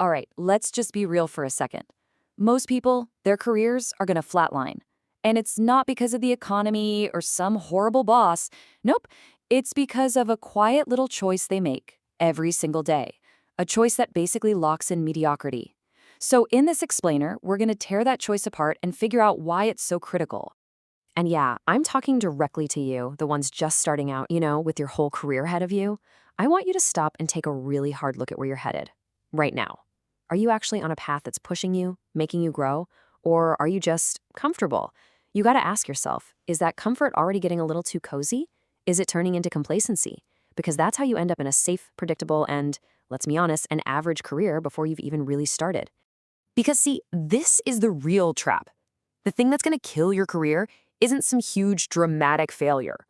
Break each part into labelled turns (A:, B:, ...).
A: All right, let's just be real for a second. Most people, their careers are going to flatline. And it's not because of the economy or some horrible boss. Nope, it's because of a quiet little choice they make every single day. A choice that basically locks in mediocrity. So in this explainer, we're going to tear that choice apart and figure out why it's so critical.
B: And yeah, I'm talking directly to you, the ones just starting out, with your whole career ahead of you. I want you to stop and take a really hard look at where you're headed right now. Are you actually on a path that's pushing you, making you grow, or are you just comfortable? You got to ask yourself, is that comfort already getting a little too cozy? Is it turning into complacency? Because that's how you end up in a safe, predictable, and, let's be honest, an average career before you've even really started. Because see, this is the real trap. The thing that's going to kill your career isn't some huge dramatic failure.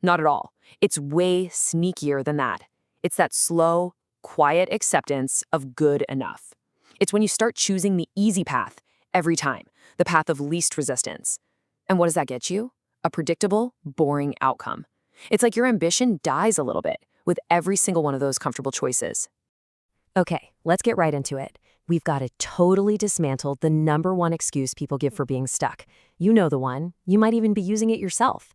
B: Not at all. It's way sneakier than that. It's that slow, quiet acceptance of good enough. It's when you start choosing the easy path every time, the path of least resistance. And what does that get you? A predictable, boring outcome. It's like your ambition dies a little bit with every single one of those comfortable choices. Okay, let's get right into it. We've got to totally dismantle the #1 excuse people give for being stuck. You know the one. You might even be using it yourself.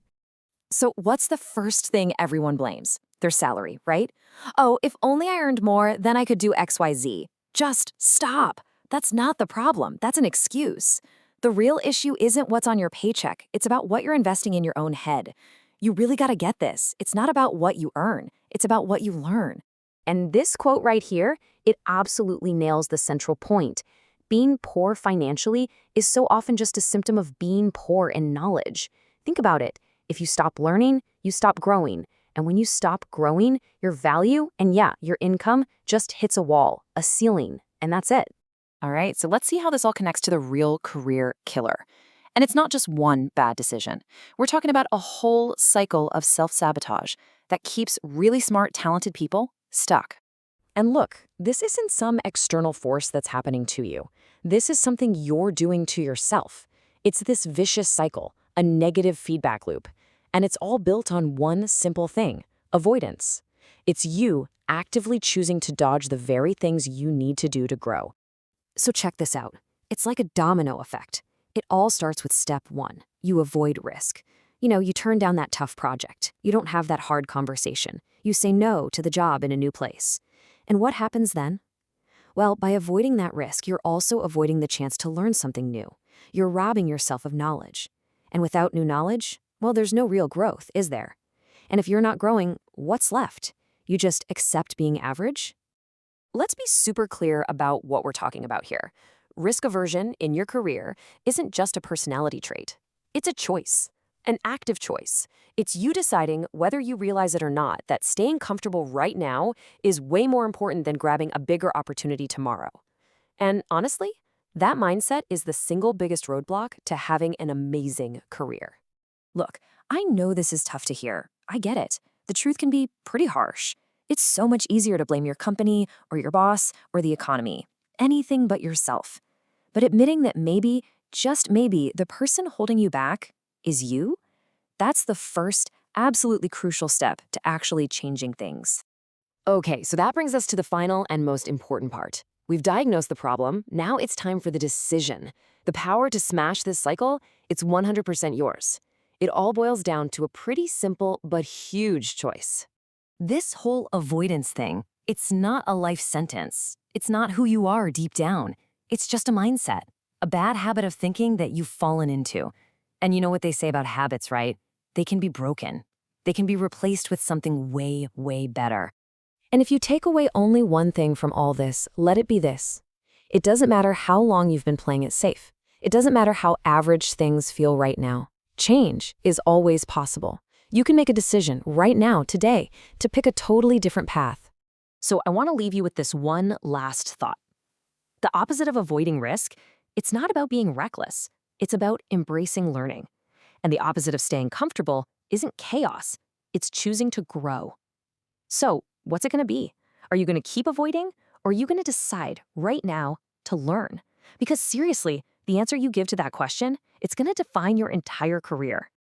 A: So what's the first thing everyone blames? Their salary, right? Oh, if only I earned more, then I could do XYZ. Just stop. That's not the problem. That's an excuse. The real issue isn't what's on your paycheck. It's about what you're investing in your own head. You really got to get this. It's not about what you earn. It's about what you learn.
B: And this quote right here, it absolutely nails the central point. Being poor financially is so often just a symptom of being poor in knowledge. Think about it. If you stop learning, you stop growing. And when you stop growing, your value and your income just hits a wall, a ceiling, and that's it.
A: All right, so let's see how this all connects to the real career killer. And it's not just one bad decision. We're talking about a whole cycle of self-sabotage that keeps really smart, talented people stuck.
B: And look, this isn't some external force that's happening to you. This is something you're doing to yourself. It's this vicious cycle, a negative feedback loop. And it's all built on one simple thing, avoidance. It's you actively choosing to dodge the very things you need to do to grow. So check this out. It's like a domino effect. It all starts with step 1. You avoid risk. You turn down that tough project. You don't have that hard conversation. You say no to the job in a new place. And what happens then? Well, by avoiding that risk, you're also avoiding the chance to learn something new. You're robbing yourself of knowledge. And without new knowledge, well, there's no real growth, is there? And if you're not growing, what's left? You just accept being average? Let's be super clear about what we're talking about here. Risk aversion in your career isn't just a personality trait. It's a choice, an active choice. It's you deciding, whether you realize it or not, that staying comfortable right now is way more important than grabbing a bigger opportunity tomorrow. And honestly, that mindset is the single biggest roadblock to having an amazing career. Look, I know this is tough to hear. I get it. The truth can be pretty harsh. It's so much easier to blame your company or your boss or the economy. Anything but yourself. But admitting that maybe, just maybe, the person holding you back is you, that's the first, absolutely crucial step to actually changing things. Okay, so that brings us to the final and most important part. We've diagnosed the problem. Now it's time for the decision. The power to smash this cycle, it's 100% yours. It all boils down to a pretty simple but huge choice. This whole avoidance thing, it's not a life sentence. It's not who you are deep down. It's just a mindset, a bad habit of thinking that you've fallen into. And you know what they say about habits, right? They can be broken. They can be replaced with something way, way better. And if you take away only one thing from all this, let it be this. It doesn't matter how long you've been playing it safe. It doesn't matter how average things feel right now. Change is always possible. You can make a decision right now, today, to pick a totally different path. So I want to leave you with this one last thought. The opposite of avoiding risk, it's not about being reckless. It's about embracing learning. And the opposite of staying comfortable isn't chaos. It's choosing to grow. So what's it going to be? Are you going to keep avoiding, or are you going to decide right now to learn? Because seriously, the answer you give to that question, it's going to define your entire career.